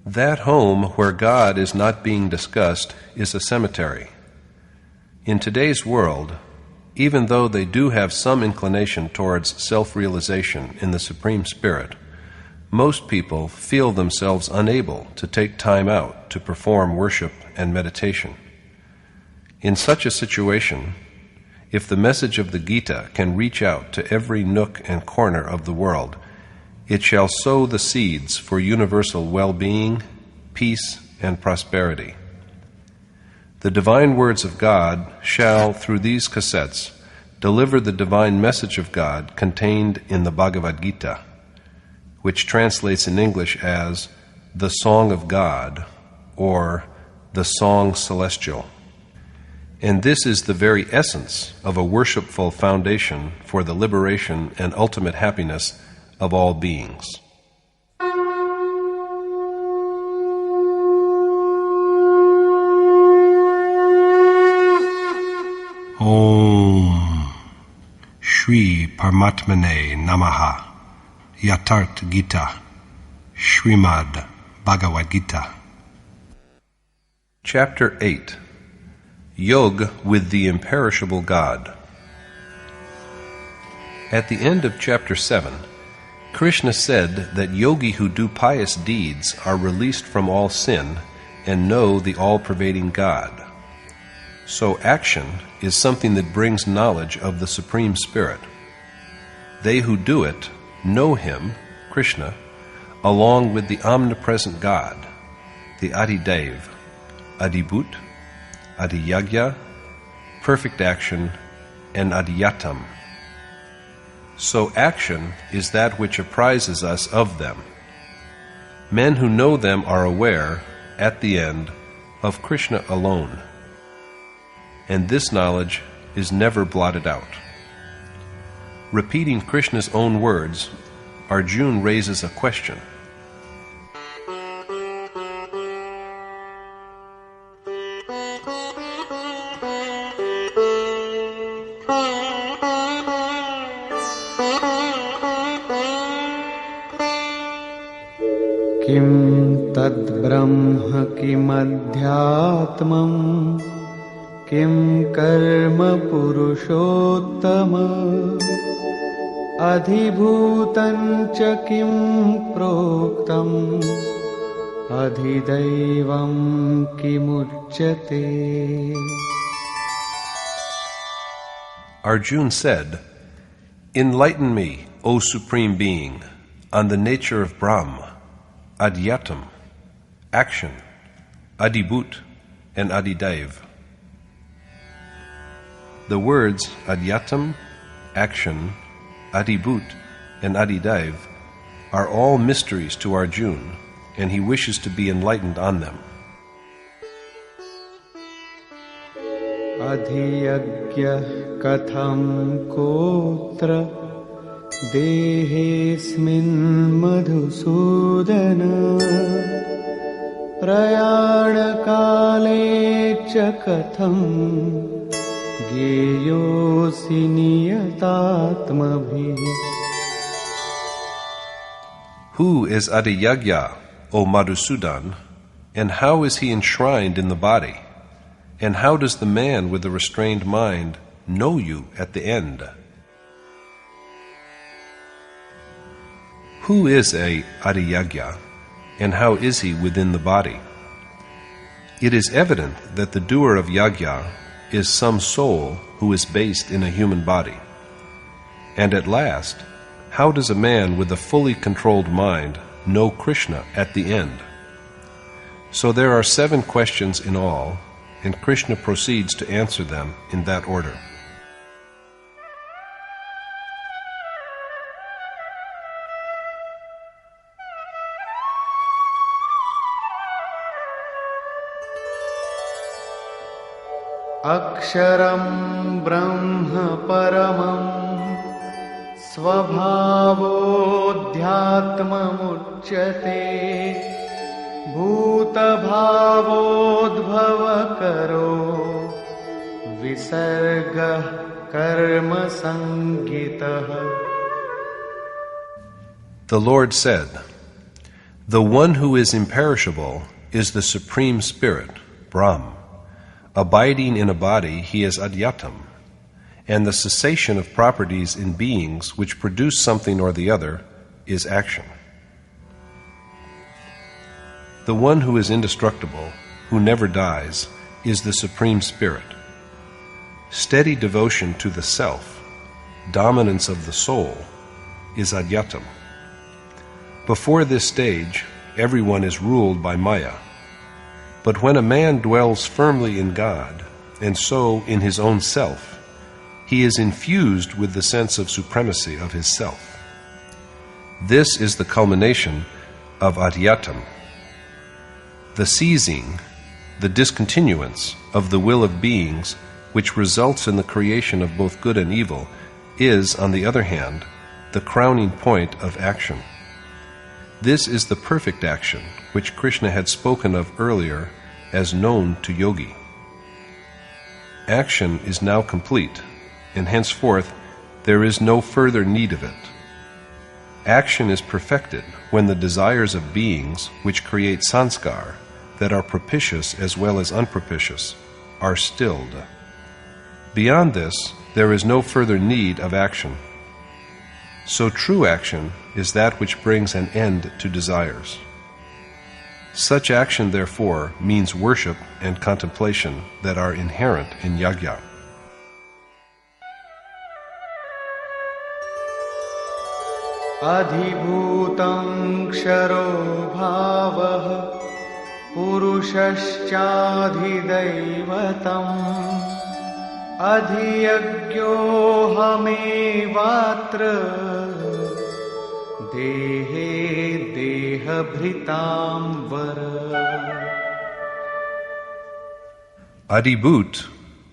That home where God is not being discussed is a cemetery. In today's world, even though they do have some inclination towards self-realization in the Supreme Spirit, most people feel themselves unable to take time out to perform worship and meditation. In such a situation, if the message of the Gita can reach out to every nook and corner of the world, it shall sow the seeds for universal well-being, peace, and prosperity. The divine words of God shall, through these cassettes, deliver the divine message of God contained in the Bhagwat Geeta, which translates in English as the Song of God or the Song Celestial. And this is the very essence of a worshipful foundation for the liberation and ultimate happiness of all beings. Om Shri Paramatmane Namaha. Yatart Gita, Srimad Bhagavad Gita. Chapter 8. Yoga with the Imperishable God. At the end of Chapter 7, Krishna said that yogi who do pious deeds are released from all sin and know the all-pervading God. So action is something that brings knowledge of the Supreme Spirit. They who do it know Him, Krishna, along with the omnipresent God, the Adidev, Adibhut, Adiyagya, perfect action, and Adiyatam. So action is that which apprises us of them. Men who know them are aware, at the end, of Krishna alone. And this knowledge is never blotted out. Repeating Krishna's own words, Arjuna raises a question. Kim tad brahma kim adhyatmam kim karma purushottama adhibhutam cha kim proktam adhidaivam kimuchyate. Arjuna said, "Enlighten me, O Supreme Being, on the nature of Brahma, Adhyatam, action, Adibhut, and Adidev." The words Adhyatam, action, Adibhut, and Adidev are all mysteries to Arjuna, and he wishes to be enlightened on them. Adhiyagya katham kotra dehesmin madhusudana prayana kale cha katham geyosi niyatatmabhi. Who is Adiyagya, O Madhusudan, and how is he enshrined in the body? And how does the man with the restrained mind know you at the end? Who is a Adiyagya, and how is he within the body? It is evident that the doer of yagya is some soul who is based in a human body. And at last, how does a man with a fully controlled mind know Krishna at the end? So there are 7 questions in all, and Krishna proceeds to answer them in that order. Aksharam Brahma Paramam Svabhavodhyatmamuchyate Bhuta Bhavodbhava Karo Visarga Karma Sangitah. The Lord said, The one who is imperishable is the Supreme Spirit, Brahm. Abiding in a body, he is Adhyatam, and the cessation of properties in beings which produce something or the other is action. The one who is indestructible, who never dies, is the Supreme Spirit. Steady devotion to the self, dominance of the soul, is Adhyatam. Before this stage, everyone is ruled by Maya. But when a man dwells firmly in God, and so in his own self, he is infused with the sense of supremacy of his self. This is the culmination of Adhyatam. The ceasing, the discontinuance of the will of beings, which results in the creation of both good and evil, is, on the other hand, the crowning point of action. This is the perfect action, which Krishna had spoken of earlier as known to yogi. Action is now complete, and henceforth there is no further need of it. Action is perfected when the desires of beings, which create sanskar, that are propitious as well as unpropitious, are stilled. Beyond this, there is no further need of action. So true action is that which brings an end to desires. Such action, therefore, means worship and contemplation that are inherent in yajna. Adhibhutam ksharo bhavah purushaschaadhidaivatam adhiyagyohamevatra dehe dehabhritam vara. Adibhut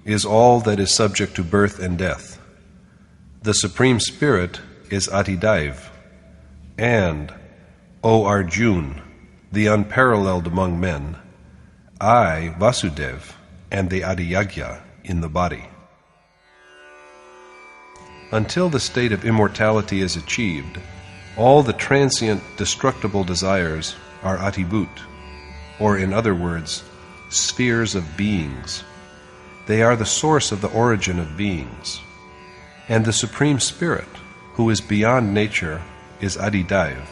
is all that is subject to birth and death. The Supreme Spirit is Adidaiv, and, O Arjun, the unparalleled among men, I, Vasudev, am the Adiyagya in the body. Until the state of immortality is achieved, all the transient, destructible desires are Adibhut, or in other words, spheres of beings. They are the source of the origin of beings. And the Supreme Spirit, who is beyond nature, is Adidaiv,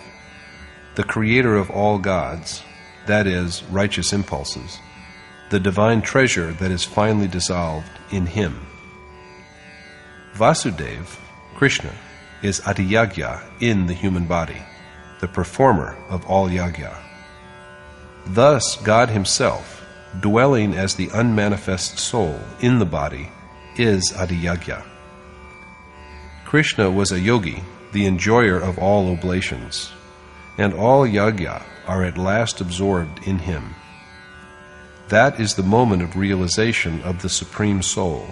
the creator of all gods, that is, righteous impulses, the divine treasure that is finally dissolved in him. Vasudev, Krishna, is Adiyagya in the human body, the performer of all yajna. Thus, God himself, dwelling as the unmanifest soul in the body, is Adiyagya. Krishna was a yogi, the enjoyer of all oblations, and all yajna are at last absorbed in him. That is the moment of realization of the Supreme Soul.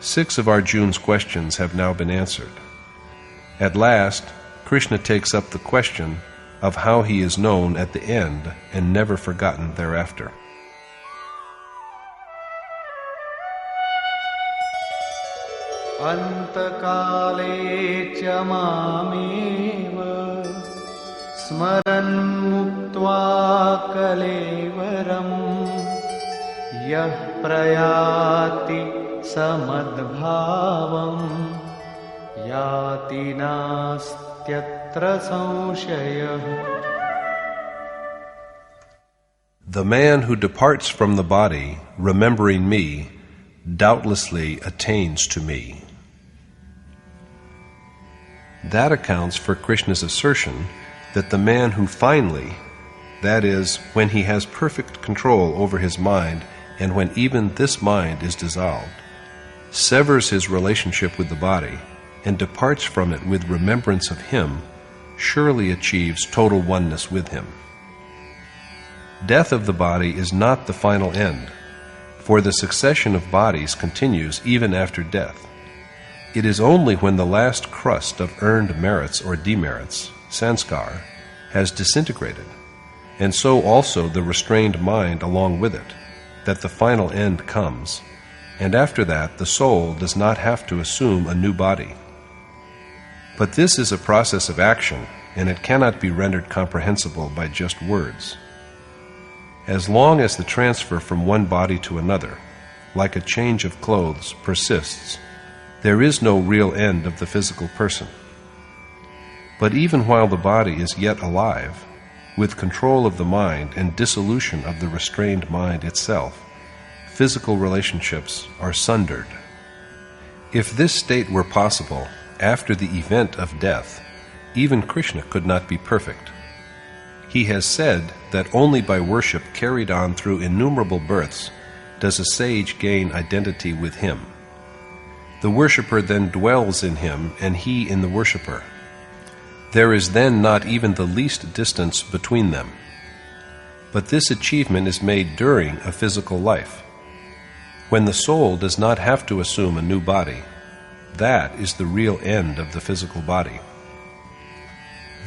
6 of Arjun's questions have now been answered. At last, Krishna takes up the question of how he is known at the end and never forgotten thereafter. Antakale cha mameva smaran muktva kalevaram yah prayati samadbhavam yati nastyatra samshayah. The man who departs from the body, remembering me, doubtlessly attains to me. That accounts for Krishna's assertion that the man who finally, that is, when he has perfect control over his mind and when even this mind is dissolved, severs his relationship with the body and departs from it with remembrance of him, surely achieves total oneness with him. Death of the body is not the final end, for the succession of bodies continues even after death. It is only when the last crust of earned merits or demerits, sanskar, has disintegrated, and so also the restrained mind along with it, that the final end comes, and after that the soul does not have to assume a new body. But this is a process of action and it cannot be rendered comprehensible by just words. As long as the transfer from one body to another, like a change of clothes, persists, there is no real end of the physical person. But even while the body is yet alive, with control of the mind and dissolution of the restrained mind itself, physical relationships are sundered. If this state were possible after the event of death, even Krishna could not be perfect. He has said that only by worship carried on through innumerable births does a sage gain identity with him. The worshipper then dwells in him, and he in the worshipper. There is then not even the least distance between them. But this achievement is made during a physical life. When the soul does not have to assume a new body, that is the real end of the physical body.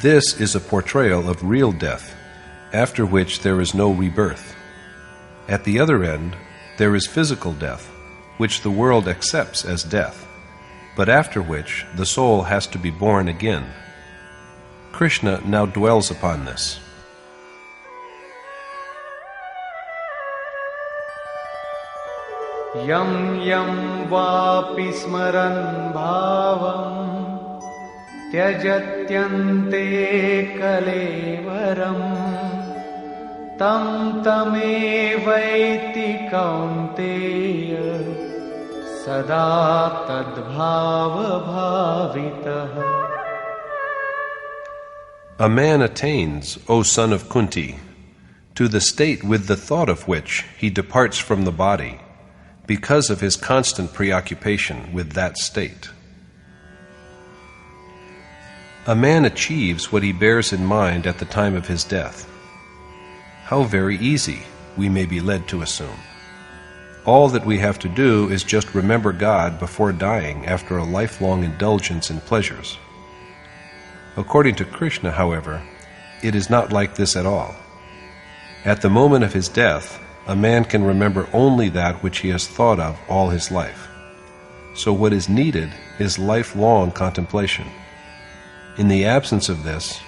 This is a portrayal of real death, after which there is no rebirth. At the other end, there is physical death, which the world accepts as death, but after which the soul has to be born again. Krishna now dwells upon this. Yam yam vapi smaran bhavam tyajatyante kalevaram tam tamevaiti kaunteya sada tadbhava bhavitah. A man attains, O son of Kunti, to the state with the thought of which he departs from the body, because of his constant preoccupation with that state. A man achieves what he bears in mind at the time of his death. How very easy, we may be led to assume. All that we have to do is just remember God before dying after a lifelong indulgence in pleasures. According to Krishna, however, it is not like this at all. At the moment of his death, a man can remember only that which he has thought of all his life. So what is needed is lifelong contemplation. In the absence of this,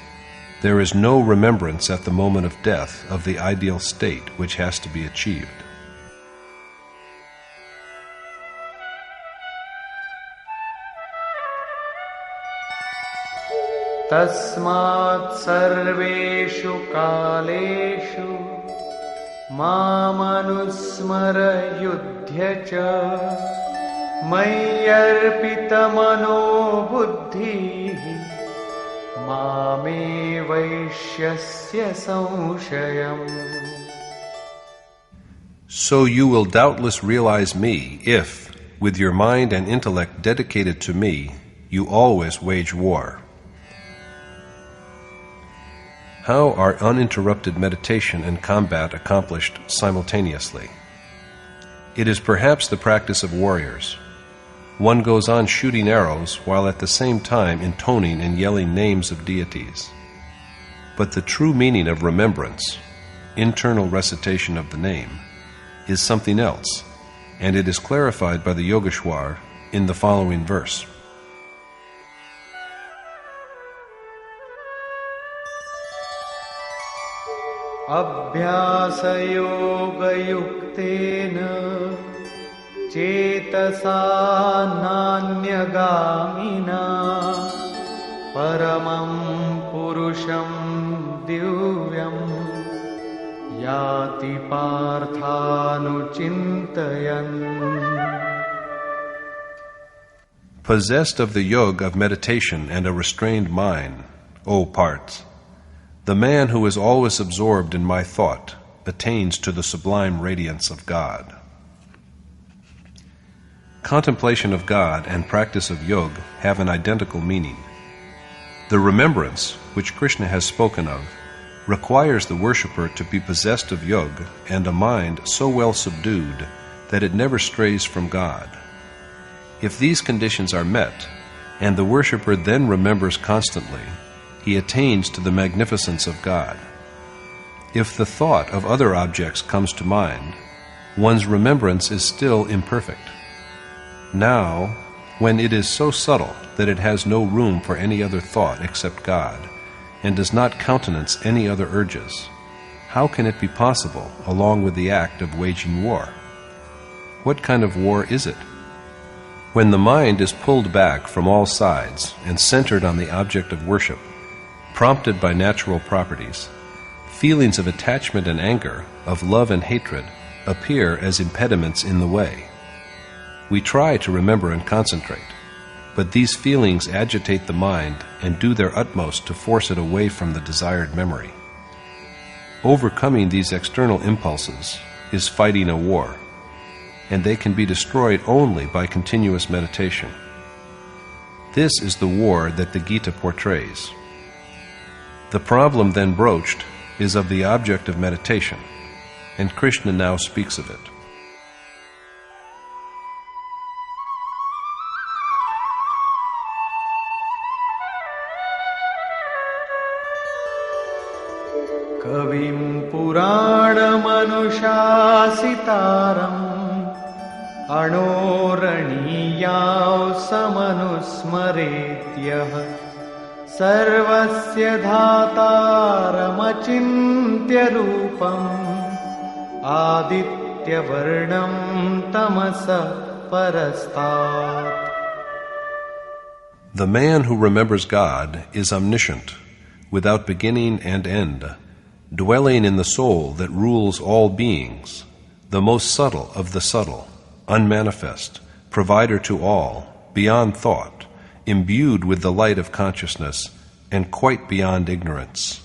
there is no remembrance at the moment of death of the ideal state which has to be achieved. Tasmat sarveshu kaleshu mamanusmara yudhyacha mayyarpita mano buddhi mame vaishyasya samshayam. So you will doubtless realize me if, with your mind and intellect dedicated to me, you always wage war. How are uninterrupted meditation and combat accomplished simultaneously? It is perhaps the practice of warriors. One goes on shooting arrows while at the same time intoning and yelling names of deities. But the true meaning of remembrance, internal recitation of the name, is something else, and it is clarified by the Yogeshwar in the following verse. Abhyasa yoga yuktena cetasa nanyagamina paramam purusham divyam yati parthanuchintayan. Possessed of the yoga of meditation and a restrained mind, O Parth, the man who is always absorbed in my thought attains to the sublime radiance of God. Contemplation of God and practice of yoga have an identical meaning. The remembrance, which Krishna has spoken of, requires the worshipper to be possessed of yoga and a mind so well subdued that it never strays from God. If these conditions are met, and the worshipper then remembers constantly, he attains to the magnificence of God. If the thought of other objects comes to mind, one's remembrance is still imperfect. Now, when it is so subtle that it has no room for any other thought except God, and does not countenance any other urges, how can it be possible along with the act of waging war? What kind of war is it? When the mind is pulled back from all sides and centered on the object of worship, prompted by natural properties, feelings of attachment and anger, of love and hatred, appear as impediments in the way. We try to remember and concentrate, but these feelings agitate the mind and do their utmost to force it away from the desired memory. Overcoming these external impulses is fighting a war, and they can be destroyed only by continuous meditation. This is the war that the Gita portrays. The problem then broached is of the object of meditation, and Krishna now speaks of it. Kavim Puranamanushasitaram Anoraniyav Samanusmaretyah Sarvasya Dhataramachintya Rupam Aditya Varnam Tamasa Parastat. The man who remembers God is omniscient, without beginning and end, dwelling in the soul that rules all beings, the most subtle of the subtle, unmanifest, provider to all, beyond thought, imbued with the light of consciousness, and quite beyond ignorance.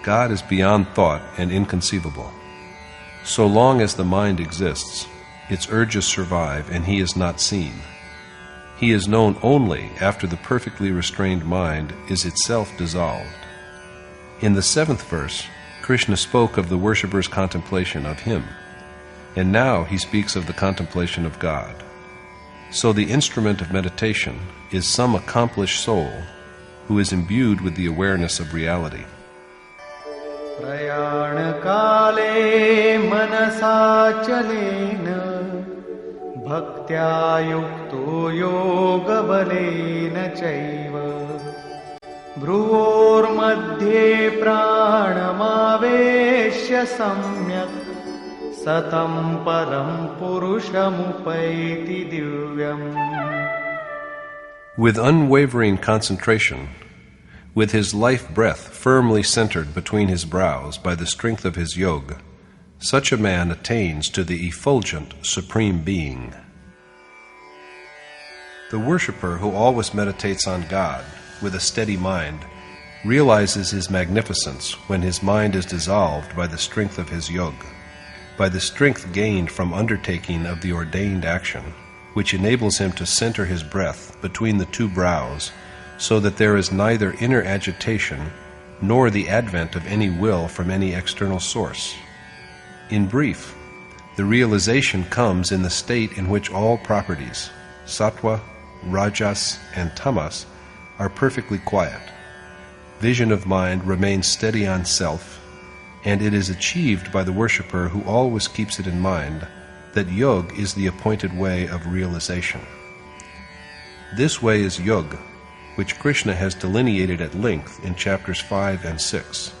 God is beyond thought and inconceivable. So long as the mind exists, its urges survive and he is not seen. He is known only after the perfectly restrained mind is itself dissolved. In the 7th verse, Krishna spoke of the worshipper's contemplation of him, and now he speaks of the contemplation of God. So the instrument of meditation is some accomplished soul who is imbued with the awareness of reality. Prayanakale manasachalena Bhaktya yukto yoga balena chaiva Bhruvor madhye pranamaveshya samyak Satam param purushamupaiti divyam. With unwavering concentration, with his life breath firmly centered between his brows by the strength of his yoga, such a man attains to the effulgent Supreme Being. The worshipper who always meditates on God with a steady mind realizes his magnificence when his mind is dissolved by the strength of his yoga, by the strength gained from undertaking of the ordained action, which enables him to center his breath between the two brows so that there is neither inner agitation nor the advent of any will from any external source. In brief, the realization comes in the state in which all properties, sattva, rajas, and tamas, are perfectly quiet. Vision of mind remains steady on self, and it is achieved by the worshipper who always keeps it in mind that yoga is the appointed way of realization. This way is yoga, which Krishna has delineated at length in chapters 5 and 6.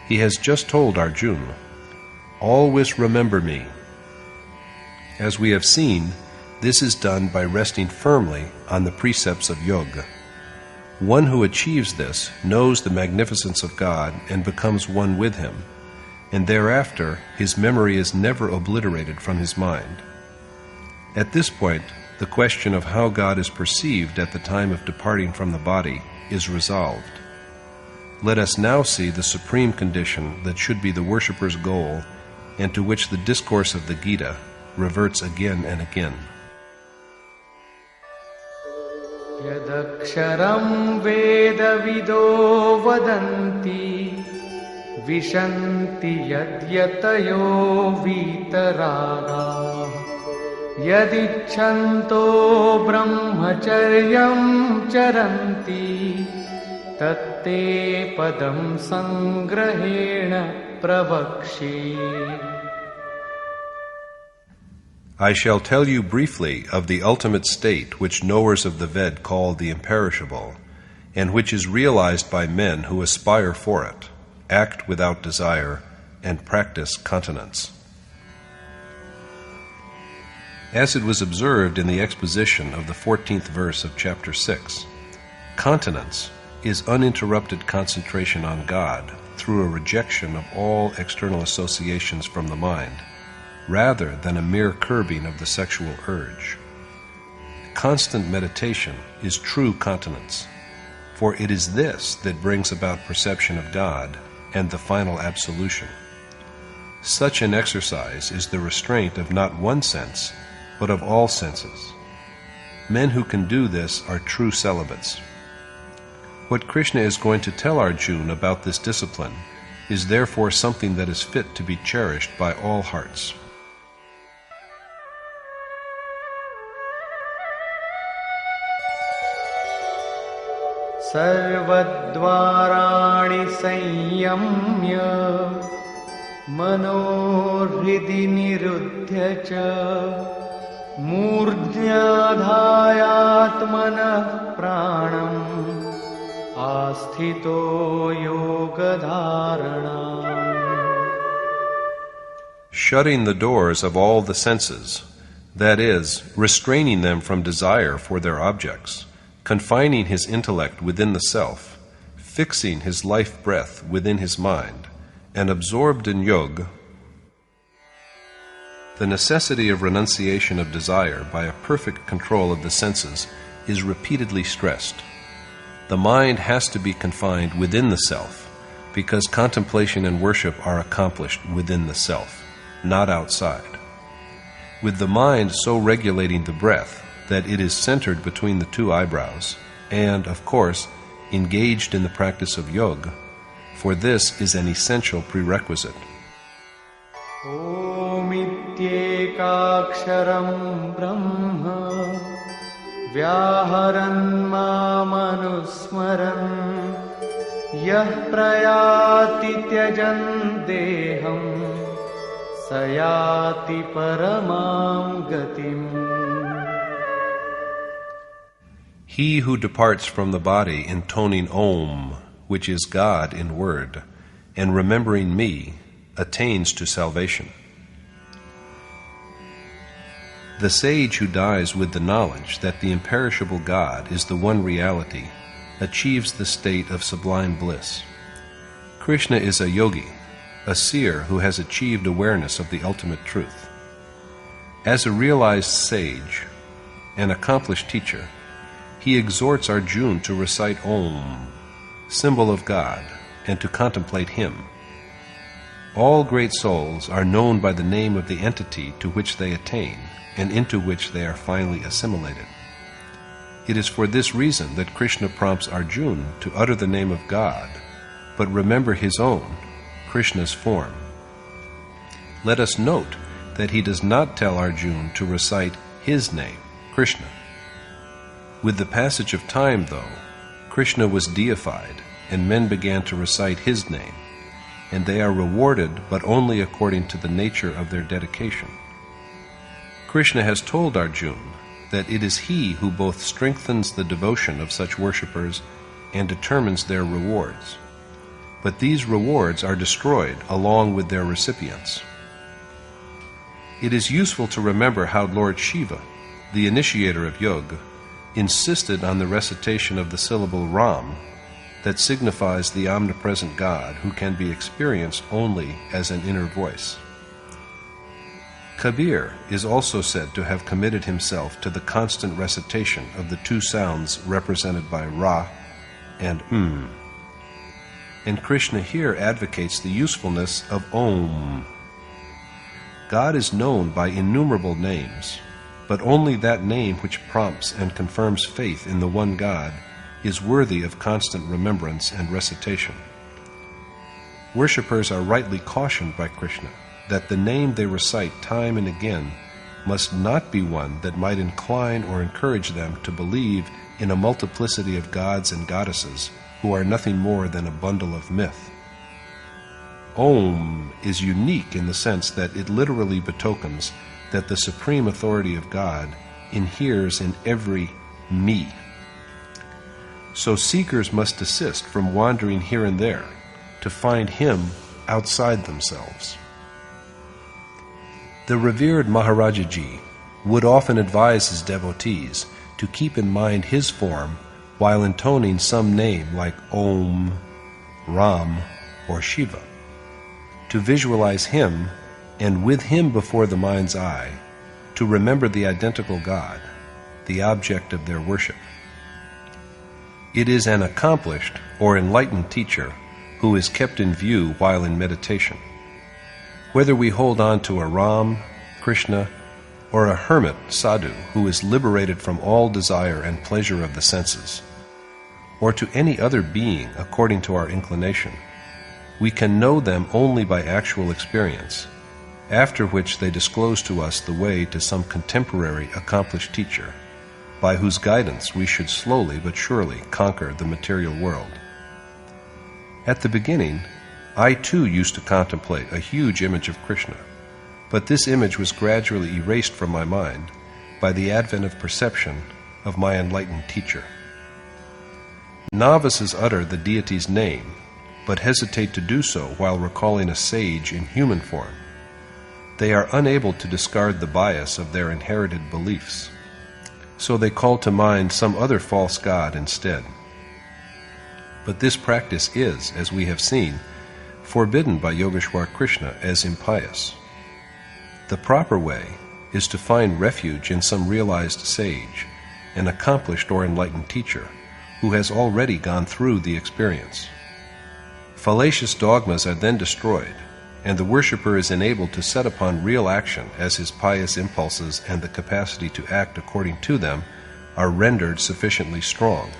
He has just told Arjuna, "Always remember me." As we have seen, this is done by resting firmly on the precepts of yoga. One who achieves this knows the magnificence of God and becomes one with him, and thereafter his memory is never obliterated from his mind. At this point, the question of how God is perceived at the time of departing from the body is resolved. Let us now see the supreme condition that should be the worshipper's goal and to which the discourse of the Gita reverts again and again. Yadaksharam vedavido vadanti Vishanti yadyatayo vitaraga Yadichanto brahmacharyam charanti Tatte padam sangrahena pravakshi. I shall tell you briefly of the ultimate state which knowers of the Ved call the imperishable, and which is realized by men who aspire for it, act without desire, and practice continence. As it was observed in the exposition of the 14th verse of chapter 6, continence is uninterrupted concentration on God through a rejection of all external associations from the mind, rather than a mere curbing of the sexual urge. Constant meditation is true continence, for it is this that brings about perception of God and the final absolution. Such an exercise is the restraint of not one sense, but of all senses. Men who can do this are true celibates. What Krishna is going to tell Arjuna about this discipline is therefore something that is fit to be cherished by all hearts. सर्वद्वाराणि संयम्य मनोहृदि निरुध्य च मूर्ध्याधायात्मनः प्राणम् आस्थितो योगधारणम्. Shutting the doors of all the senses, that is, restraining them from desire for their objects, confining his intellect within the self, fixing his life breath within his mind, and absorbed in yoga, the necessity of renunciation of desire by a perfect control of the senses is repeatedly stressed. The mind has to be confined within the self, because contemplation and worship are accomplished within the self, not outside. With the mind so regulating the breath that it is centered between the two eyebrows, and, of course, engaged in the practice of yoga, for this is an essential prerequisite. Omityekaksharam Brahma Vyaharan Mamanusmaran Yah Prayati Tyajan Deham Sayati Paramam Gatim. He who departs from the body intoning Om, which is God in word, and remembering me, attains to salvation. The sage who dies with the knowledge that the imperishable God is the one reality achieves the state of sublime bliss. Krishna is a yogi, a seer who has achieved awareness of the ultimate truth. As a realized sage, an accomplished teacher, he exhorts Arjuna to recite Om, symbol of God, and to contemplate Him. All great souls are known by the name of the entity to which they attain and into which they are finally assimilated. It is for this reason that Krishna prompts Arjuna to utter the name of God, but remember his own, Krishna's form. Let us note that he does not tell Arjuna to recite his name, Krishna. With the passage of time, though, Krishna was deified, and men began to recite his name, and they are rewarded but only according to the nature of their dedication. Krishna has told Arjuna that it is he who both strengthens the devotion of such worshippers and determines their rewards. But these rewards are destroyed along with their recipients. It is useful to remember how Lord Shiva, the initiator of yoga, insisted on the recitation of the syllable Ram that signifies the omnipresent God who can be experienced only as an inner voice. Kabir is also said to have committed himself to the constant recitation of the two sounds represented by Ra and And Krishna here advocates the usefulness of Om. God is known by innumerable names, but only that name which prompts and confirms faith in the one God is worthy of constant remembrance and recitation. Worshippers are rightly cautioned by Krishna that the name they recite time and again must not be one that might incline or encourage them to believe in a multiplicity of gods and goddesses who are nothing more than a bundle of myth. Om is unique in the sense that it literally betokens that the supreme authority of God inheres in every me. So seekers must desist from wandering here and there to find Him outside themselves. The revered Maharaja Ji would often advise his devotees to keep in mind his form while intoning some name like Om, Ram, or Shiva, to visualize Him, and with Him before the mind's eye, to remember the identical God, the object of their worship. It is an accomplished or enlightened teacher who is kept in view while in meditation. Whether we hold on to a Ram, Krishna, or a hermit, sadhu, who is liberated from all desire and pleasure of the senses, or to any other being according to our inclination, we can know them only by actual experience, after which they disclose to us the way to some contemporary accomplished teacher, by whose guidance we should slowly but surely conquer the material world. At the beginning, I too used to contemplate a huge image of Krishna, but this image was gradually erased from my mind by the advent of perception of my enlightened teacher. Novices utter the deity's name, but hesitate to do so while recalling a sage in human form. They are unable to discard the bias of their inherited beliefs, so they call to mind some other false god instead. But this practice is, as we have seen, forbidden by Yogeshwar Krishna as impious. The proper way is to find refuge in some realized sage, an accomplished or enlightened teacher, who has already gone through the experience. Fallacious dogmas are then destroyed, and the worshipper is enabled to set upon real action as his pious impulses and the capacity to act according to them are rendered sufficiently strong.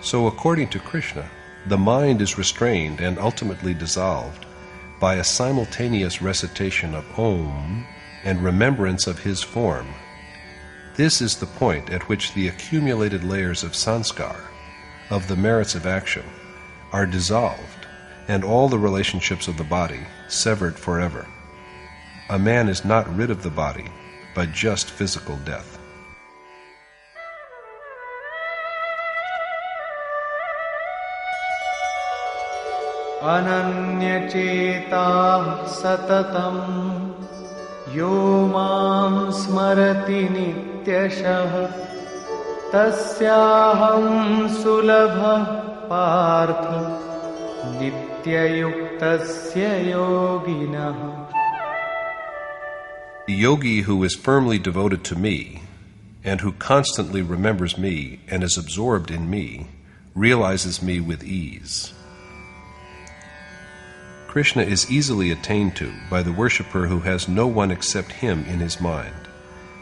So according to Krishna, the mind is restrained and ultimately dissolved by a simultaneous recitation of Om and remembrance of His form. This is the point at which the accumulated layers of sanskar, of the merits of action, are dissolved, and all the relationships of the body severed forever. A man is not rid of the body by just physical death. Ananyachetah satatam yo mam smarati nityashah tasyaham sulabha partha nityayuktasya yoginah. The yogi who is firmly devoted to me, and who constantly remembers me and is absorbed in me, realizes me with ease. Krishna is easily attained to by the worshipper who has no one except Him in his mind,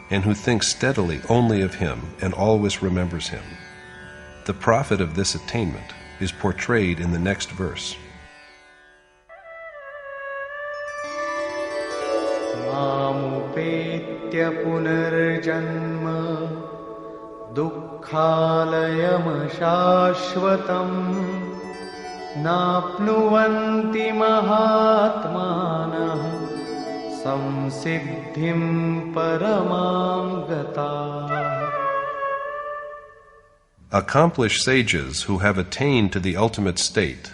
and who thinks steadily only of Him and always remembers Him. The profit of this attainment is portrayed in the next verse. Mamupetya punarjanma dukkhalayam shashvatam Napnuvanti mahatmanah samsiddhim paramam gata. Accomplished sages who have attained to the ultimate state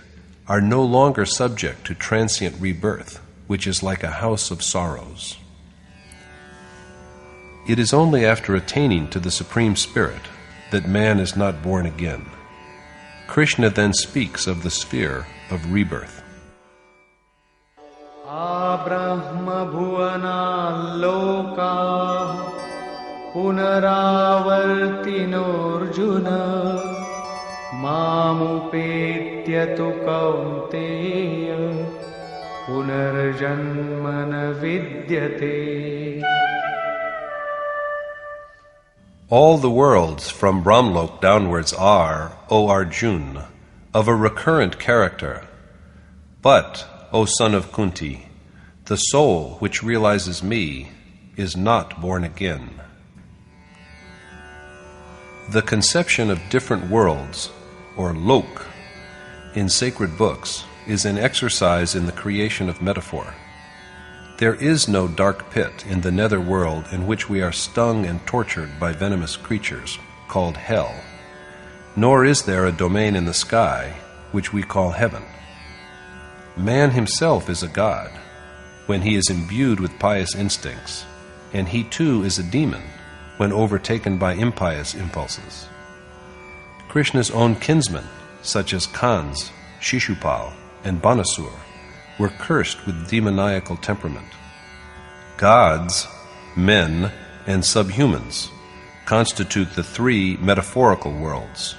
are no longer subject to transient rebirth, which is like a house of sorrows. It is only after attaining to the Supreme Spirit that man is not born again. Krishna then speaks of the sphere of rebirth. Abrahma bhuvana loka punaravartinorjuna mamupetya tu kaunteya punarjanmana vidyate. All the worlds from Brahmlok downwards are, O Arjun, of a recurrent character. But, O son of Kunti, the soul which realizes me is not born again. The conception of different worlds, or lok, in sacred books is an exercise in the creation of metaphor. There is no dark pit in the nether world in which we are stung and tortured by venomous creatures, called hell, nor is there a domain in the sky which we call heaven. Man himself is a god when he is imbued with pious instincts, and he too is a demon when overtaken by impious impulses. Krishna's own kinsmen, such as Kans, Shishupal, and Banasur, were cursed with demoniacal temperament. Gods, men, and subhumans constitute the three metaphorical worlds.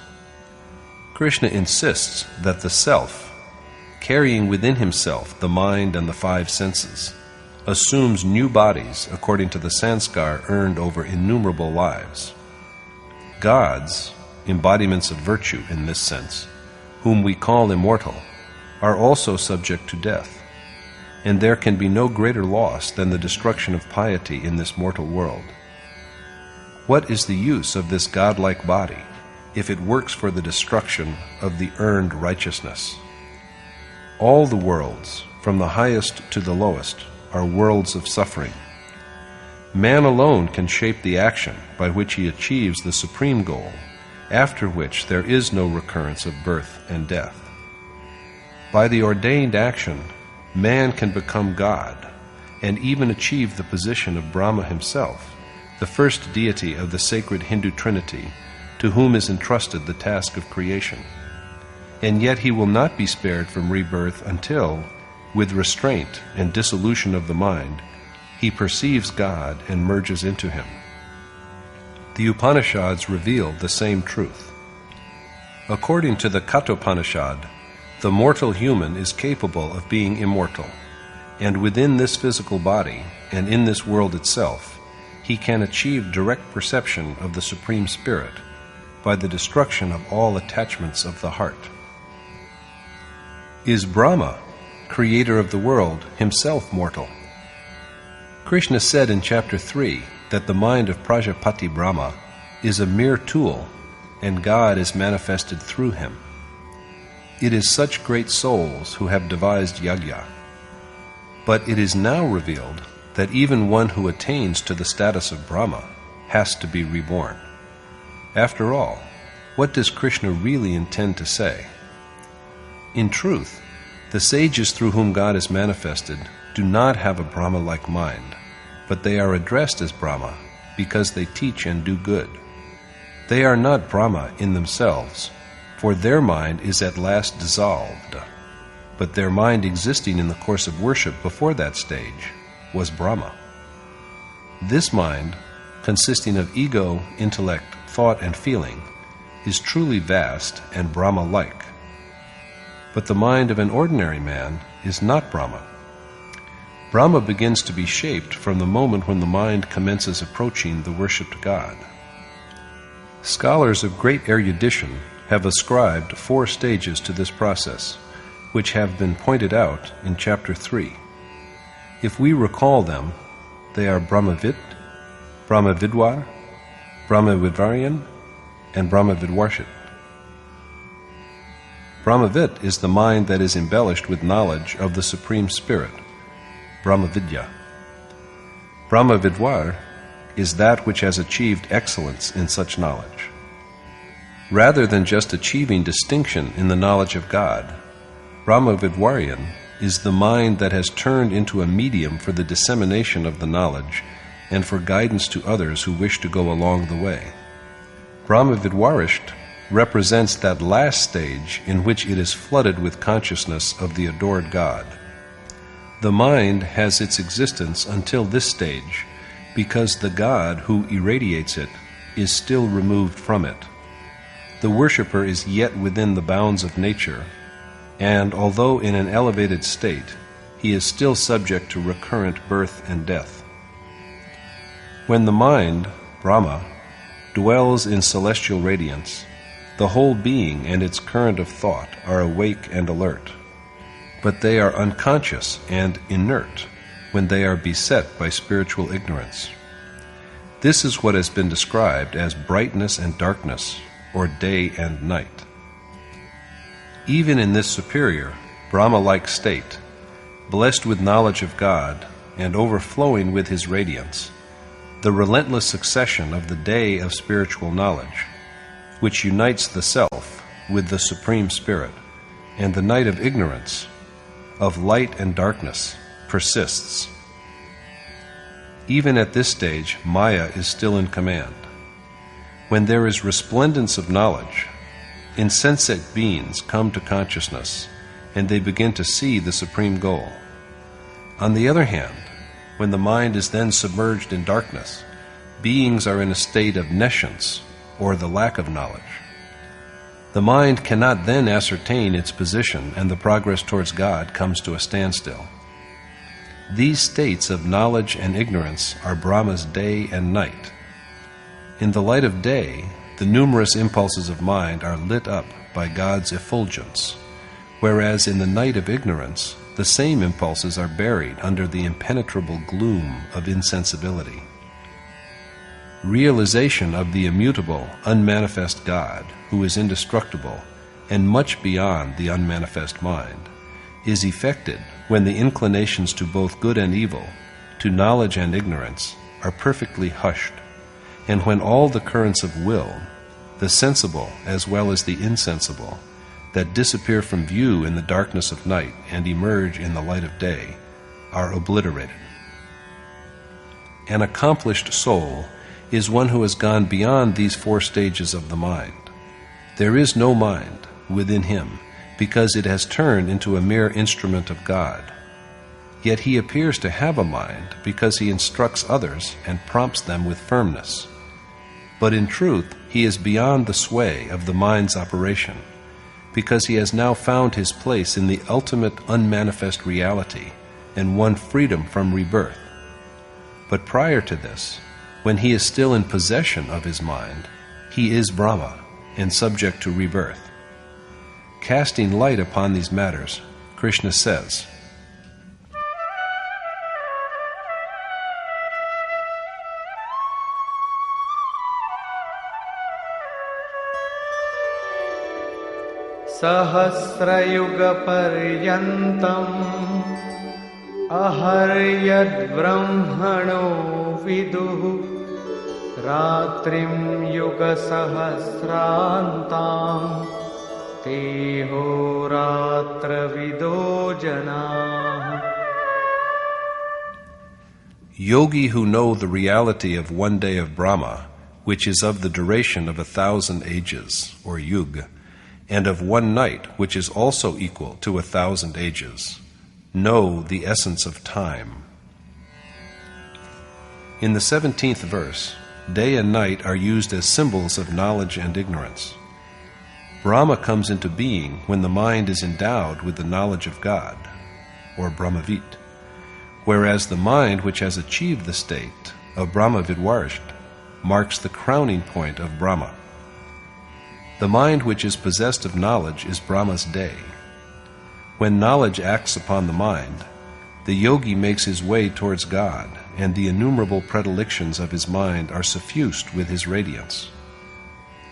Krishna insists that the self, carrying within himself the mind and the five senses, assumes new bodies according to the sanskar earned over innumerable lives. Gods, embodiments of virtue in this sense, whom we call immortal, are also subject to death, and there can be no greater loss than the destruction of piety in this mortal world. What is the use of this godlike body if it works for the destruction of the earned righteousness? All the worlds, from the highest to the lowest, are worlds of suffering. Man alone can shape the action by which he achieves the supreme goal, after which there is no recurrence of birth and death. By the ordained action, man can become God, and even achieve the position of Brahma himself, the first deity of the sacred Hindu Trinity, to whom is entrusted the task of creation. And yet he will not be spared from rebirth until, with restraint and dissolution of the mind, he perceives God and merges into him. The Upanishads reveal the same truth. According to the Kathopanishad, the mortal human is capable of being immortal, and within this physical body and in this world itself, he can achieve direct perception of the Supreme Spirit by the destruction of all attachments of the heart. Is Brahma, creator of the world, himself mortal? Krishna said in chapter 3 that the mind of Prajapati Brahma is a mere tool, and God is manifested through him. It is such great souls who have devised yajna. But it is now revealed that even one who attains to the status of Brahma has to be reborn. After all, what does Krishna really intend to say? In truth, the sages through whom God is manifested do not have a Brahma-like mind, but they are addressed as Brahma because they teach and do good. They are not Brahma in themselves, for their mind is at last dissolved, but their mind existing in the course of worship before that stage was Brahma. This mind, consisting of ego, intellect, thought, and feeling, is truly vast and Brahma-like. But the mind of an ordinary man is not Brahma. Brahma begins to be shaped from the moment when the mind commences approaching the worshipped God. Scholars of great erudition have ascribed 4 stages to this process, which have been pointed out in chapter 3. If we recall them, they are Brahmavit, Brahmavidwar, Brahmavidvaryan, and Brahmavidwarshit. Brahmavit is the mind that is embellished with knowledge of the Supreme Spirit, Brahmavidya. Brahmavidwar is that which has achieved excellence in such knowledge. Rather than just achieving distinction in the knowledge of God, Brahmavidwaryan is the mind that has turned into a medium for the dissemination of the knowledge and for guidance to others who wish to go along the way. Brahmavidwarisht represents that last stage in which it is flooded with consciousness of the adored God. The mind has its existence until this stage because the God who irradiates it is still removed from it. The worshipper is yet within the bounds of nature, and although in an elevated state, he is still subject to recurrent birth and death. When the mind, Brahma, dwells in celestial radiance, the whole being and its current of thought are awake and alert, but they are unconscious and inert when they are beset by spiritual ignorance. This is what has been described as brightness and darkness, or day and night. Even in this superior, Brahma-like state, blessed with knowledge of God and overflowing with his radiance, the relentless succession of the day of spiritual knowledge, which unites the self with the Supreme Spirit, and the night of ignorance, of light and darkness, persists. Even at this stage, Maya is still in command. When there is resplendence of knowledge, insensate beings come to consciousness, and they begin to see the supreme goal. On the other hand, when the mind is then submerged in darkness, beings are in a state of nescience, or the lack of knowledge. The mind cannot then ascertain its position, and the progress towards God comes to a standstill. These states of knowledge and ignorance are Brahma's day and night. In the light of day, the numerous impulses of mind are lit up by God's effulgence, whereas in the night of ignorance, the same impulses are buried under the impenetrable gloom of insensibility. Realization of the immutable, unmanifest God, who is indestructible and much beyond the unmanifest mind, is effected when the inclinations to both good and evil, to knowledge and ignorance, are perfectly hushed, and when all the currents of will, the sensible as well as the insensible, that disappear from view in the darkness of night and emerge in the light of day, are obliterated. An accomplished soul is one who has gone beyond these four stages of the mind. There is no mind within him, because it has turned into a mere instrument of God. Yet he appears to have a mind because he instructs others and prompts them with firmness. But in truth, he is beyond the sway of the mind's operation, because he has now found his place in the ultimate unmanifest reality and won freedom from rebirth. But prior to this, when he is still in possession of his mind, he is Brahma and subject to rebirth. Casting light upon these matters, Krishna says, Sahasrayugaparyantam aharyad brahmano viduh ratrim yuga sahasrantam teho ratra vido janah. Yogi who know the reality of one day of Brahma, which is of the duration of 1,000 ages, or yuga, and of one night, which is also equal to 1,000 ages, know the essence of time. In the 17th verse, day and night are used as symbols of knowledge and ignorance. Brahma comes into being when the mind is endowed with the knowledge of God, or Brahmavit, whereas the mind which has achieved the state of Brahmavidvarsht marks the crowning point of Brahma. The mind which is possessed of knowledge is Brahma's day. When knowledge acts upon the mind, the yogi makes his way towards God, and the innumerable predilections of his mind are suffused with his radiance.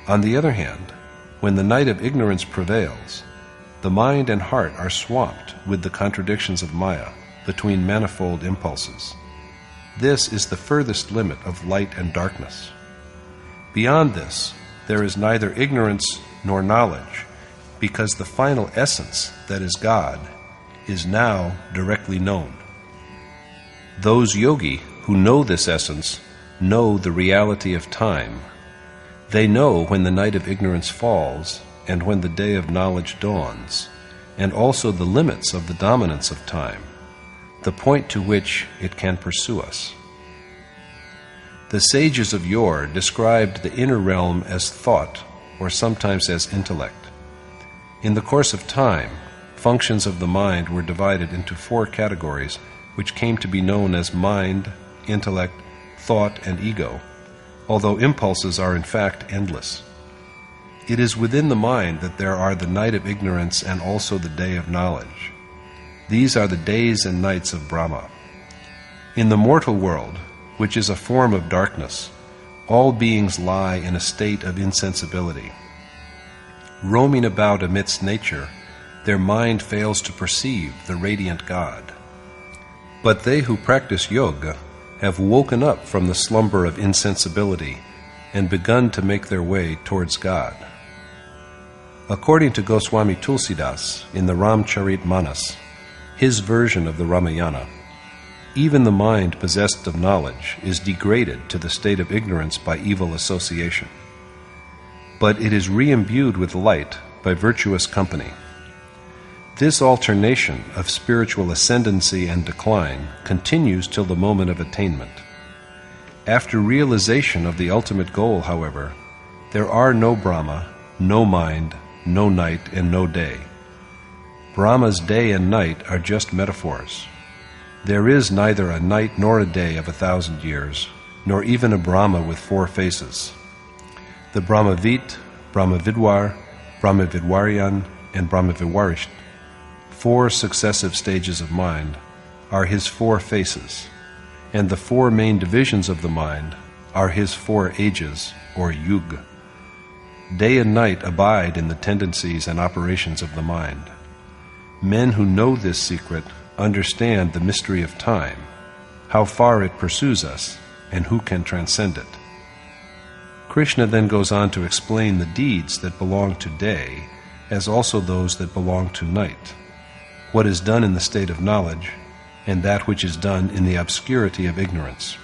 On the other hand, when the night of ignorance prevails, the mind and heart are swamped with the contradictions of Maya between manifold impulses. This is the furthest limit of light and darkness. Beyond this, there is neither ignorance nor knowledge, because the final essence, that is God, is now directly known. Those yogi who know this essence know the reality of time. They know when the night of ignorance falls and when the day of knowledge dawns, and also the limits of the dominance of time, the point to which it can pursue us. The sages of yore described the inner realm as thought, or sometimes as intellect. In the course of time, functions of the mind were divided into 4 categories, which came to be known as mind, intellect, thought, and ego, although impulses are in fact endless. It is within the mind that there are the night of ignorance and also the day of knowledge. These are the days and nights of Brahma. In the mortal world, which is a form of darkness, all beings lie in a state of insensibility. Roaming about amidst nature, their mind fails to perceive the radiant God. But they who practice yoga have woken up from the slumber of insensibility and begun to make their way towards God. According to Goswami Tulsidas in the Ramcharitmanas, his version of the Ramayana, even the mind possessed of knowledge is degraded to the state of ignorance by evil association. But it is re-imbued with light by virtuous company. This alternation of spiritual ascendancy and decline continues till the moment of attainment. After realization of the ultimate goal, however, there are no Brahma, no mind, no night, and no day. Brahma's day and night are just metaphors. There is neither a night nor a day of 1,000 years, nor even a Brahma with 4 faces. The Brahmavit, Brahmavidwar, Brahmavidwaryan, and Brahmaviwarisht, 4 successive stages of mind, are his 4 faces, and the 4 main divisions of the mind are his 4 ages, or yug. Day and night abide in the tendencies and operations of the mind. Men who know this secret understand the mystery of time, how far it pursues us, and who can transcend it. Krishna then goes on to explain the deeds that belong to day, as also those that belong to night, what is done in the state of knowledge, and that which is done in the obscurity of ignorance.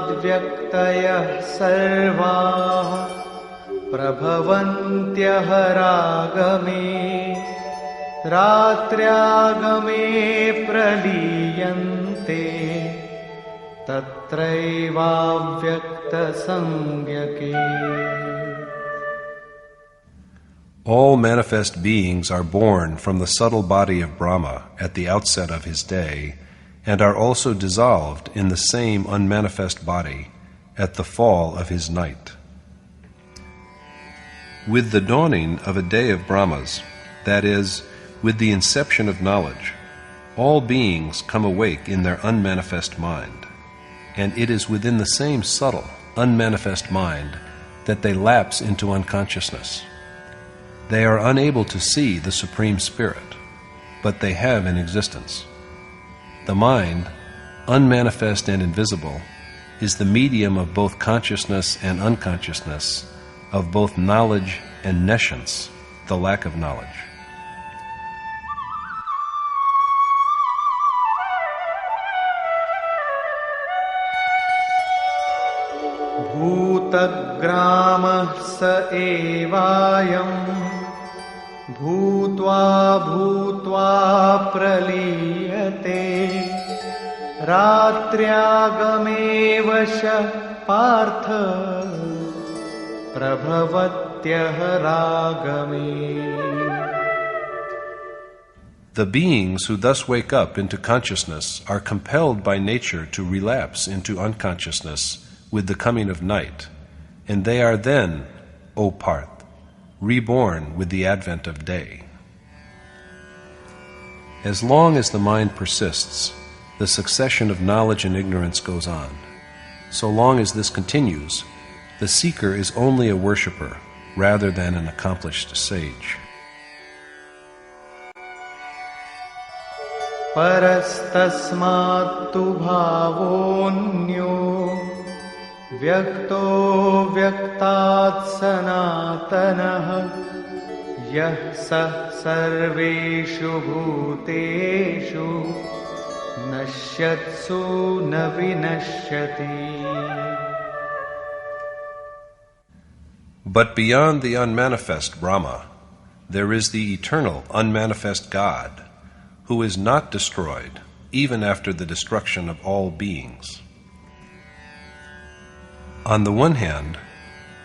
अव्यक्ताद्व्यक्तयः सर्वाः प्रभवन्त्यः रागमे रात्र्यागमे प्रलीयन्ते तत्रैवाव्यक्तसंज्ञके. All manifest beings are born from the subtle body of Brahma at the outset of his day, and are also dissolved in the same unmanifest body at the fall of his night. With the dawning of a day of Brahmas, that is, with the inception of knowledge, all beings come awake in their unmanifest mind, and it is within the same subtle, unmanifest mind that they lapse into unconsciousness. They are unable to see the Supreme Spirit, but they have an existence. The mind, unmanifest and invisible, is the medium of both consciousness and unconsciousness, of both knowledge and nescience, the lack of knowledge. भूतग्रामः स एवायम् भूत्वा भूत्वा प्रलीयते रात्र्यागमेव शः Partha प्रभवत्यः रागमे. The beings who thus wake up into consciousness are compelled by nature to relapse into unconsciousness with the coming of night, and they are then, O Parth, reborn with the advent of day. As long as the mind persists, the succession of knowledge and ignorance goes on. So long as this continues, the seeker is only a worshipper rather than an accomplished sage. परस्तस्मात्तु भावोऽन्यो व्यक्तो व्यक्तात् सनातनः यः सः सर्वेषु भूतेषु नश्यत्सु न विनश्यति. But beyond the unmanifest Brahma, there is the eternal unmanifest God, who is not destroyed even after the destruction of all beings. On the one hand,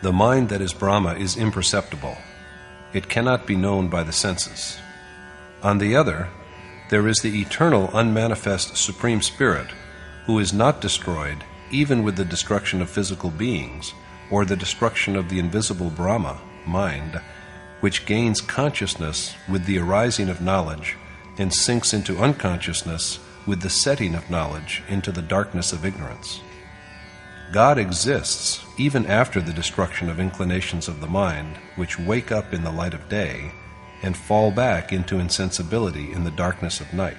the mind that is Brahma is imperceptible. It cannot be known by the senses. On the other, there is the eternal unmanifest Supreme Spirit, who is not destroyed even with the destruction of physical beings or the destruction of the invisible Brahma, mind, which gains consciousness with the arising of knowledge and sinks into unconsciousness with the setting of knowledge into the darkness of ignorance. God exists even after the destruction of inclinations of the mind, which wake up in the light of day and fall back into insensibility in the darkness of night.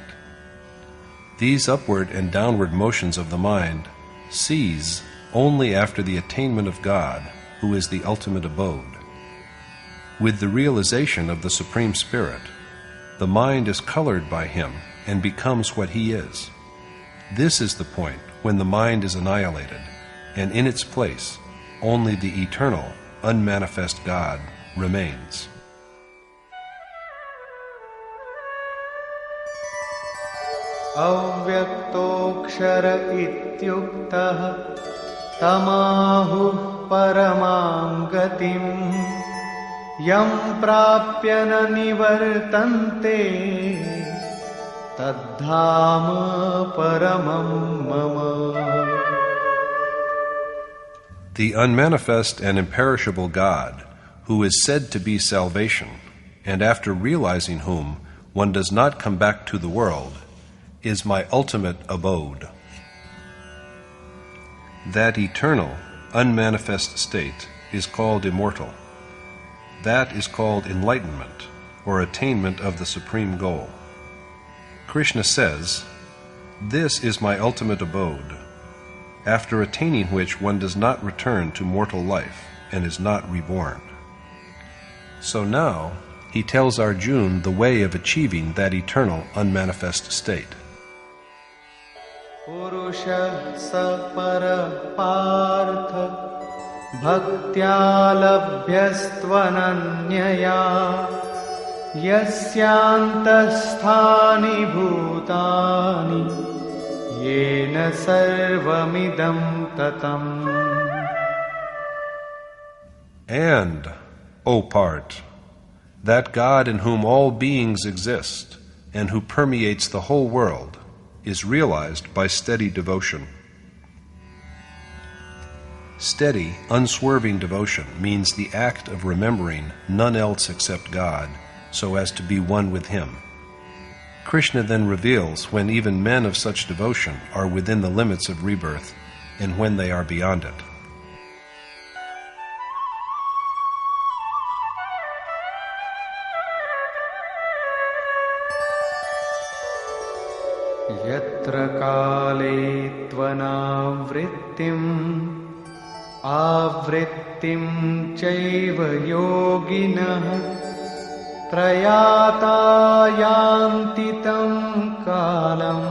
These upward and downward motions of the mind cease only after the attainment of God, who is the ultimate abode. With the realization of the Supreme Spirit, the mind is colored by Him and becomes what He is. This is the point when the mind is annihilated, and in its place only the eternal, unmanifest God remains. अव्यक्तोऽक्षर इत्युक्तः तमाहुः परमां गतिम् यं प्राप्य न निवर्तन्ते तद्धाम परमं मम. The unmanifest and imperishable God, who is said to be salvation, and after realizing whom one does not come back to the world, is my ultimate abode. That eternal, unmanifest state is called immortal. That is called enlightenment, or attainment of the supreme goal. Krishna says, "This is my ultimate abode," after attaining which one does not return to mortal life and is not reborn. So now, he tells Arjuna the way of achieving that eternal, unmanifest state. पुरुषः स परः पार्थ भक्त्या लभ्यस्त्वनन्यया यस्यान्तःस्थानि भूतानि येन सर्वमिदं ततम्. And, O Part, that God in whom all beings exist and who permeates the whole world is realized by steady devotion. Steady, unswerving devotion means the act of remembering none else except God, so as to be one with Him. Krishna then reveals when even men of such devotion are within the limits of rebirth and when they are beyond it. यत्र काले त्वनावृत्तिम् आवृत्तिं चैव योगिनः प्रयाता यान्ति तं कालं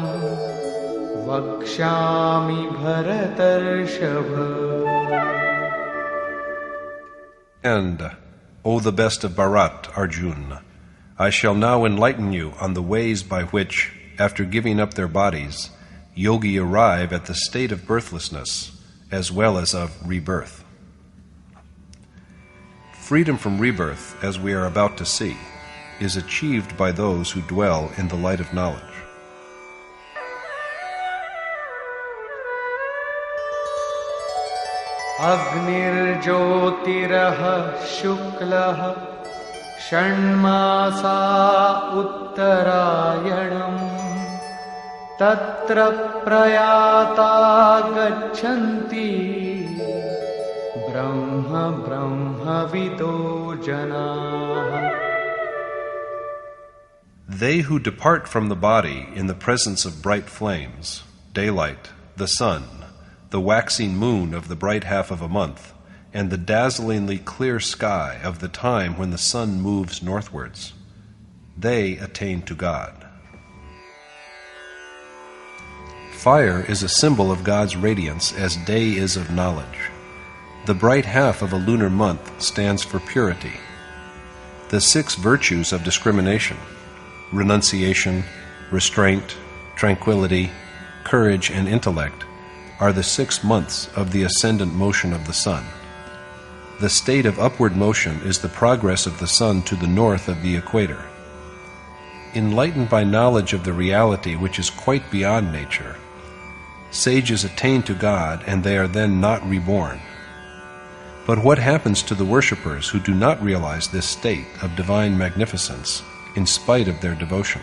वक्ष्यामि भरतर्षभ. And, O the best of Bharat, Arjuna, I shall now enlighten you on the ways by which, after giving up their bodies, yogi arrive at the state of birthlessness as well as of rebirth. Freedom from rebirth, as we are about to see, is achieved by those who dwell in the light of knowledge. अग्निर्ज्योतिरः शुक्लः षण्मासा उत्तरायणम् तत्र प्रयाता गच्छन्ति ब्रह्म ब्रह्मविदो जनाः. They who depart from the body in the presence of bright flames, daylight, the sun, the waxing moon of the bright half of a month, and the dazzlingly clear sky of the time when the sun moves northwards, they attain to God. Fire is a symbol of God's radiance as day is of knowledge. The bright half of a lunar month stands for purity. The 6 virtues of discrimination, renunciation, restraint, tranquility, courage, and intellect, are the 6 months of the ascendant motion of the sun. The state of upward motion is the progress of the sun to the north of the equator. Enlightened by knowledge of the reality which is quite beyond nature, sages attain to God and they are then not reborn. But what happens to the worshippers who do not realize this state of divine magnificence in spite of their devotion?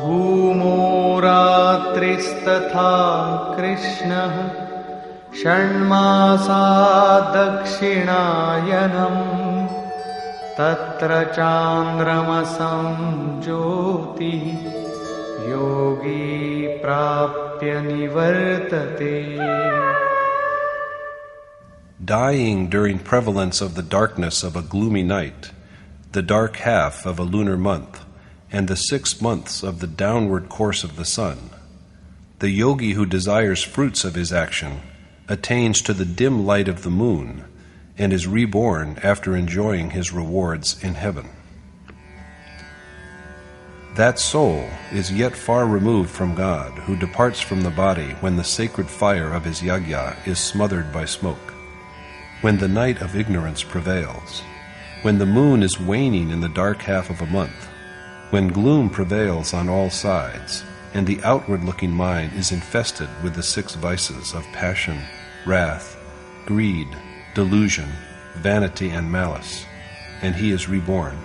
धूमो रात्रिस्तथा कृष्णः षण्मासा दक्षिणायनम् तत्र चान्द्रमसं ज्योतिः योगी प्राप्य निवर्तते. Dying during prevalence of the darkness of a gloomy night, the dark half of a lunar month, and the 6 months of the downward course of the sun, the yogi who desires fruits of his action attains to the dim light of the moon and is reborn after enjoying his rewards in heaven. That soul is yet far removed from God, who departs from the body when the sacred fire of his yajna is smothered by smoke, when the night of ignorance prevails, when the moon is waning in the dark half of a month, when gloom prevails on all sides, and the outward-looking mind is infested with the 6 vices of passion, wrath, greed, delusion, vanity, and malice, and he is reborn.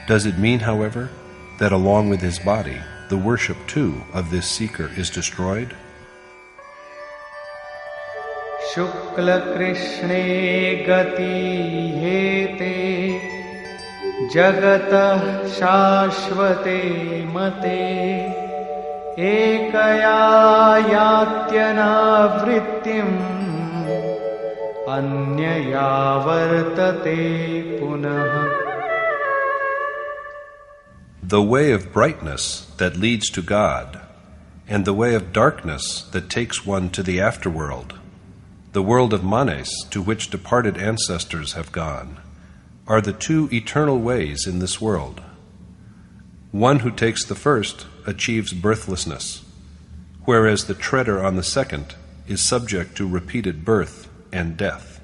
Does it mean, however, that along with his body, the worship too of this seeker is destroyed? Shukla Krishne gati hete jagatah shashvate mate ekaya yatyana vrittim anyaya vartate punah. The way of brightness that leads to God, and the way of darkness that takes one to the afterworld, the world of manes to which departed ancestors have gone, are the 2 eternal ways in this world. One who takes the first achieves birthlessness, whereas the treader on the second is subject to repeated birth and death.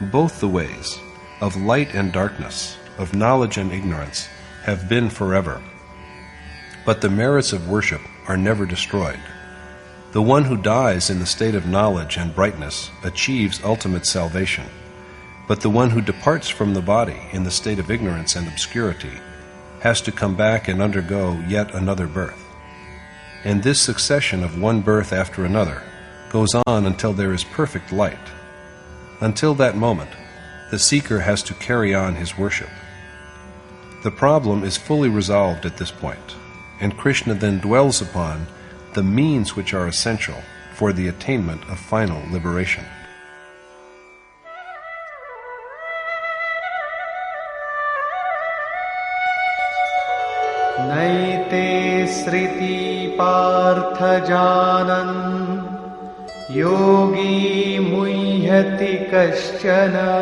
Both the ways of light and darkness, of knowledge and ignorance, have been forever, but the merits of worship are never destroyed. The one who dies in the state of knowledge and brightness achieves ultimate salvation, but the one who departs from the body in the state of ignorance and obscurity has to come back and undergo yet another birth. And this succession of one birth after another goes on until there is perfect light. Until that moment, the seeker has to carry on his worship. The problem is fully resolved at this point, and Krishna then dwells upon the means which are essential for the attainment of final liberation. Naite sriti partha janan yogi muhyati kaschana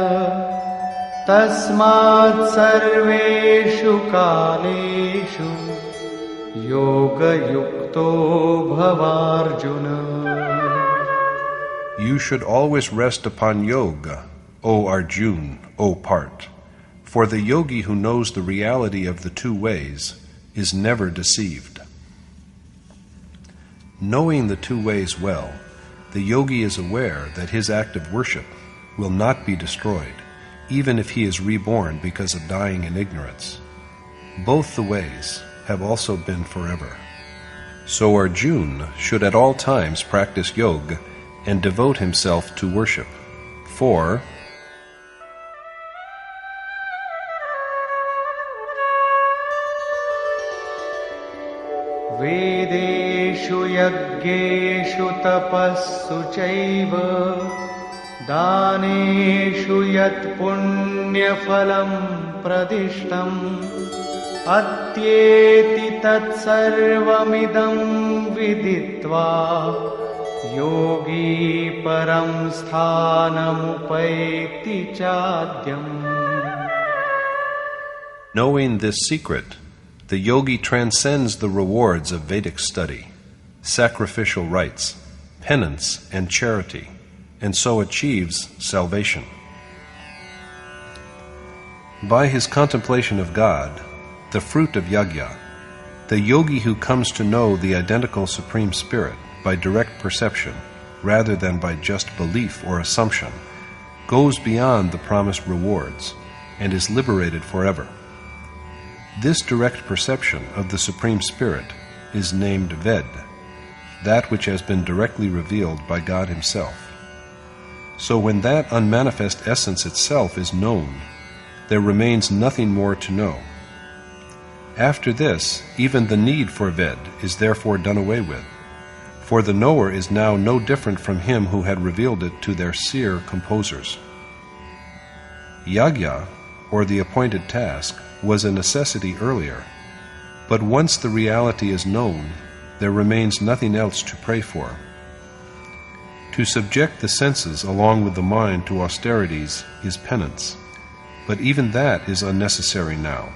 tasmat sarveshu kaleshu yoga yukto bhavarjuna. You should always rest upon yoga, O Arjun, O Part, for the yogi who knows the reality of the 2 ways is never deceived. Knowing the 2 ways well, the yogi is aware that his act of worship will not be destroyed, even if he is reborn because of dying in ignorance. Both the ways have also been forever. So Arjun should at all times practice yoga and devote himself to worship, for Vedeshu yaggeshu tapassu chaiva daneshu yat punya phalam pradishtam atyeti tat sarvamidam viditva yogi param sthanam upaiti chadyam. knowing this secret, the yogi transcends the rewards of Vedic study, sacrificial rites, penance, and charity, and so achieves salvation. By his contemplation of God, the fruit of yajna, the yogi who comes to know the identical Supreme Spirit by direct perception, rather than by just belief or assumption, goes beyond the promised rewards and is liberated forever. This direct perception of the Supreme Spirit is named Ved, that which has been directly revealed by God Himself. So when that unmanifest essence itself is known, there remains nothing more to know. After this, even the need for Ved is therefore done away with, for the knower is now no different from him who had revealed it to their seer composers. Yagya, or the appointed task, was a necessity earlier, but once the reality is known, there remains nothing else to pray for. To subject the senses along with the mind to austerities is penance, but even that is unnecessary now.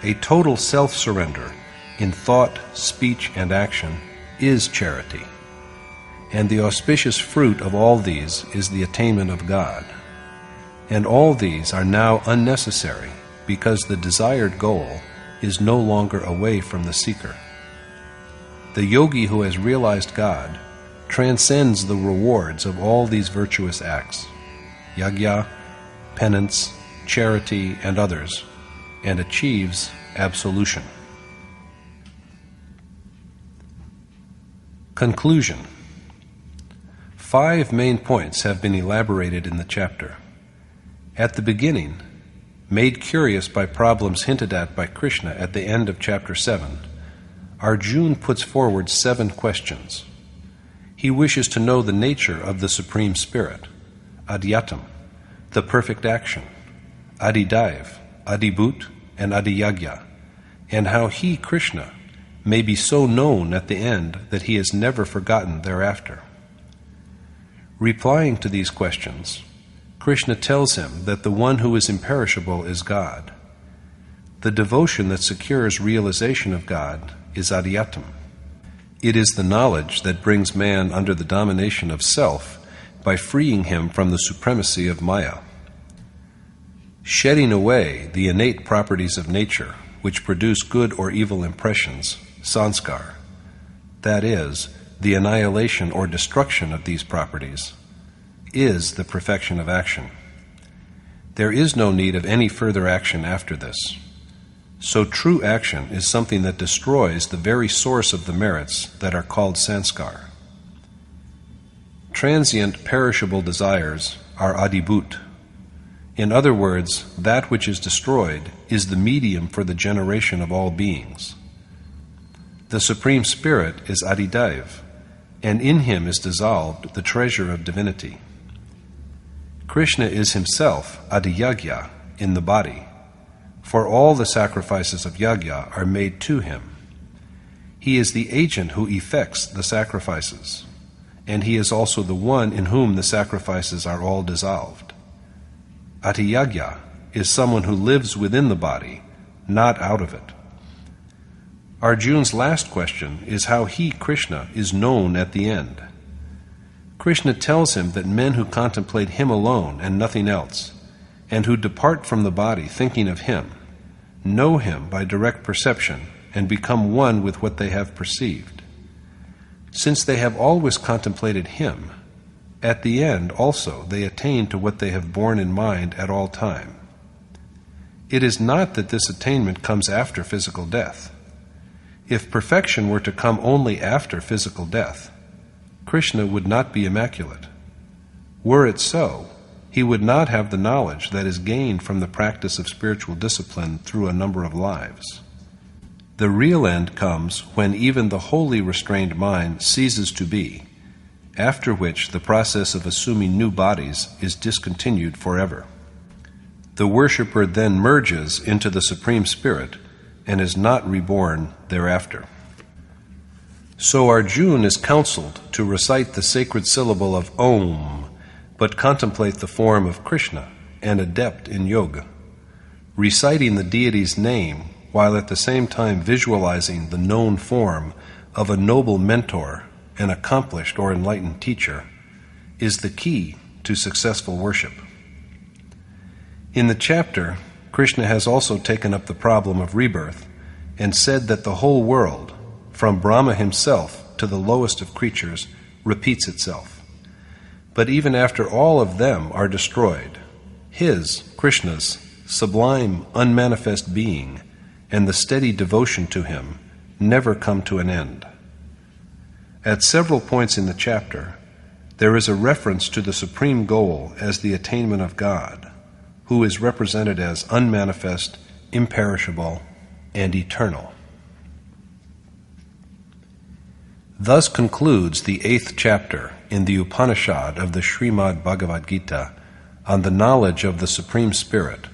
A total self-surrender in thought, speech, and action is charity, and the auspicious fruit of all these is the attainment of God. And all these are now unnecessary because the desired goal is no longer away from the seeker. The yogi who has realized God transcends the rewards of all these virtuous acts, yagya, penance, charity, and others, and achieves absolution. Conclusion. 5 main points have been elaborated in the chapter. At the beginning, made curious by problems hinted at by Krishna at the end of chapter 7, Arjuna puts forward 7 questions. He wishes to know the nature of the Supreme Spirit, Adhyatam, the perfect action, Adidaiv, Adibhut, and Adiyagya, and how he, Krishna, may be so known at the end that he is never forgotten thereafter. Replying to these questions, Krishna tells him that the one who is imperishable is God. The devotion that secures realization of God is Adhyatam. It is the knowledge that brings man under the domination of self by freeing him from the supremacy of Maya. Shedding away the innate properties of nature which produce good or evil impressions, sanskar, that is, the annihilation or destruction of these properties, is the perfection of action. There is no need of any further action after this. So true action is something that destroys the very source of the merits that are called sanskar. Transient, perishable desires are adibhut. In other words, that which is destroyed is the medium for the generation of all beings. The Supreme Spirit is Adidaiv, and in Him is dissolved the treasure of divinity. Krishna is Himself Adiyagya in the body, for all the sacrifices of yagya are made to Him. He is the agent who effects the sacrifices, and He is also the one in whom the sacrifices are all dissolved. Adiyagya is someone who lives within the body, not out of it. Arjuna's last question is how he, Krishna, is known at the end. Krishna tells him that men who contemplate Him alone and nothing else, and who depart from the body thinking of Him, know Him by direct perception and become one with what they have perceived. Since they have always contemplated Him, at the end also they attain to what they have borne in mind at all time. It is not that this attainment comes after physical death. If perfection were to come only after physical death, Krishna would not be immaculate. Were it so, He would not have the knowledge that is gained from the practice of spiritual discipline through a number of lives. The real end comes when even the wholly restrained mind ceases to be, after which the process of assuming new bodies is discontinued forever. The worshipper then merges into the Supreme Spirit and is not reborn thereafter. So Arjuna is counseled to recite the sacred syllable of Om, but contemplate the form of Krishna, an adept in yoga, reciting the deity's name while at the same time visualizing the known form of a noble mentor, an accomplished or enlightened teacher, is the key to successful worship. In the chapter, Krishna has also taken up the problem of rebirth and said that the whole world, from Brahma himself to the lowest of creatures, repeats itself. But even after all of them are destroyed, his, Krishna's, sublime, unmanifest being, and the steady devotion to him never come to an end. At several points in the chapter, there is a reference to the supreme goal as the attainment of God, who is represented as unmanifest, imperishable, and eternal. Thus concludes the 8th chapter in the Upanishad of the Srimad Bhagwat Geeta on the knowledge of the Supreme Spirit,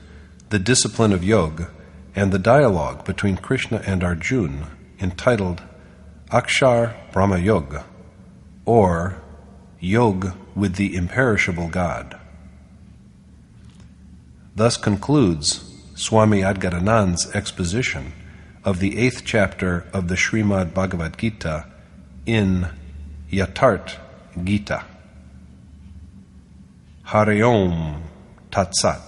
the discipline of yoga, and the dialogue between Krishna and Arjuna, entitled Akshar Brahma Yoga, or Yoga with the Imperishable God. Thus concludes Swami Adgaranand's exposition of the 8th chapter of the Srimad Bhagavad Gita in Yatart Gita. Hari Om Tat Sat.